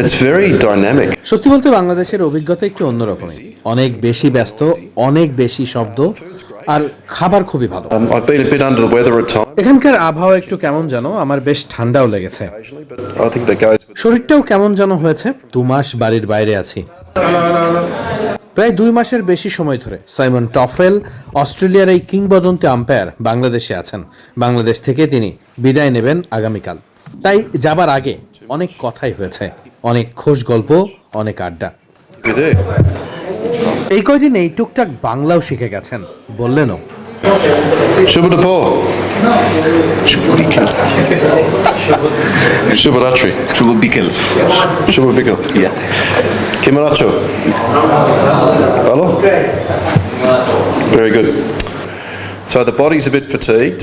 It's very dynamic. সত্যি বলতে বাংলাদেশের অভিজ্ঞতা একটু অন্যরকমই, অনেক বেশি ব্যস্ত, অনেক বেশি শব্দ, আর খাবার খুবই ভালো। I've been a bit under the weather at times, এখানকার আবহাওয়া একটু কেমন যেন, আমার বেশ ঠান্ডাও লেগেছে, but I think that goes with শরীরটাও কেমন যেন হয়েছে। 2 মাস বাড়ির বাইরে আছি, প্রায় 2 মাসের বেশি সময় ধরে সাইমন টফেল, অস্ট্রেলিয়ার এই কিংবদন্তি আম্পায়ার বাংলাদেশে আছেন। বাংলাদেশ থেকে তিনি বিদায় নেবেন আগামীকাল। তাই যাবার আগে অনেক কথাই হয়েছে, অনেক খোশ গল্প, অনেক আড্ডা। we do. এই কয়দিন এই টুকটাক বাংলাও শিখে গেছেন, বললেনও। Shubadapur. Shubharatri. Shubhabikel. Shubhabikal. Yeah. Kimaracho. Hello? Very good. So the body's a bit fatigued.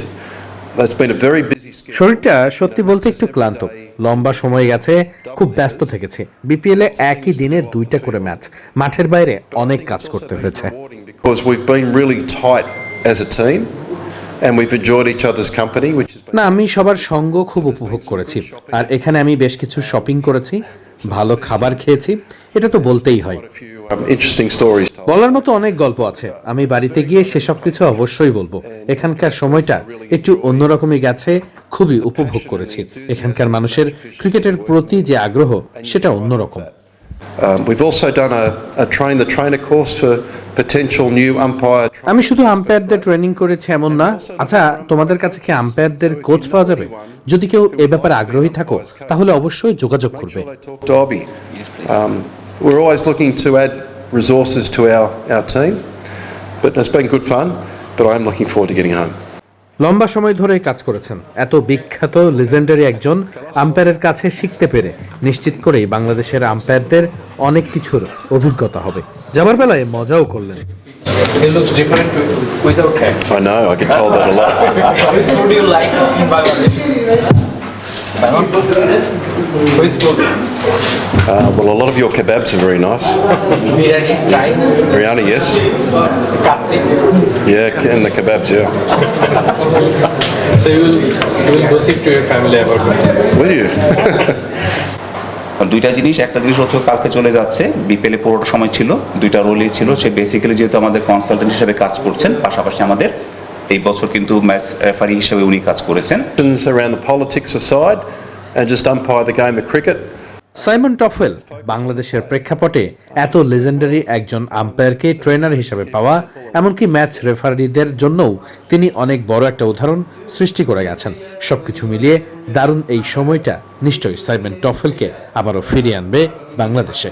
That's been a very busy schedule. শরীরটা সত্যি বলতে একটু ক্লান্ত, লম্বা সময় গেছে, খুব ব্যস্ত থেকেছে। বিপিএল এ একই দিনে 2টা করে ম্যাচ, মাঠের বাইরে অনেক কাজ করতে হয়েছে। Because we've been really tight as a team and we've enjoyed each other's company, which has been না, আমি সবার সঙ্গ খুব উপভোগ করেছি, আর এখানে আমি বেশ কিছু শপিং করেছি, ভালো খাবার খেয়েছি, এটা তো বলতেই হয়। a few interesting stories told. বলার মতো অনেক গল্প আছে, আমি বাড়িতে গিয়ে সেসব কিছু অবশ্যই বলবো। এখানকার সময়টা একটু অন্যরকমই গেছে, খুবই উপভোগ করেছি। এখানকার মানুষের ক্রিকেটের প্রতি যে আগ্রহ, সেটা অন্যরকম। We've also done a train the trainer course for potential new umpire. আমি শুধু আম্পায়ারদের ট্রেনিং করেছি এমন না। আচ্ছা, তোমাদের কাছে কি আম্পায়ারদের কোচ পাওয়া যাবে? যদি কেউ এ ব্যাপারে আগ্রহী থাকো, তাহলে অবশ্যই যোগাযোগ করবে। Derby. We're always looking to add resources to our team, but it's been good fun, but I'm looking forward to getting home. লম্বা সময় ধরে কাজ করেছেন, এত বিখ্যাত লেজেন্ডারি একজন আম্পায়ারের কাছে শিখতে পেরে নিশ্চিত করেই বাংলাদেশের আম্পায়ারদের অনেক কিছুর অভিজ্ঞতা হবে। যাবার বেলায় মজাও করলেন। He looks different without hair. I know, I get told that a lot. Which food do you like in Bangladesh? Which food? Well, a lot of your kebabs are very nice. Biryani, rice, Biryani, yes. katsi. Yeah, and the kebabs, yeah. So you will gossip to your family about me. Will you? দুইটা জিনিস, একটা জিনিস হচ্ছে কালকে চলে যাচ্ছে, বিপিএলে পুরোটা সময় ছিল, 2টা রোলই ছিল। সে বেসিক্যালি যেহেতু আমাদের কনসালটেন্ট হিসেবে কাজ করছেন, পাশাপাশি আমাদের এই বছর কিন্তু ম্যাচ রেফারি হিসেবে উনি কাজ করেছেন। Around the politics aside, and just umpire the game of cricket. Simon Taufel বাংলাদেশের প্রেক্ষাপটে এত লেজেন্ডারি একজন আম্পায়ারকে ট্রেনার হিসেবে পাওয়া, এমনকি ম্যাচ রেফারিদের জন্যও তিনি অনেক বড় একটা উদাহরণ সৃষ্টি করে গেছেন। সবকিছু মিলিয়ে দারুণ এই সময়টা নিশ্চয়ই সাইমন টফেলকে আবারও ফিরিয়ে আনবে বাংলাদেশে।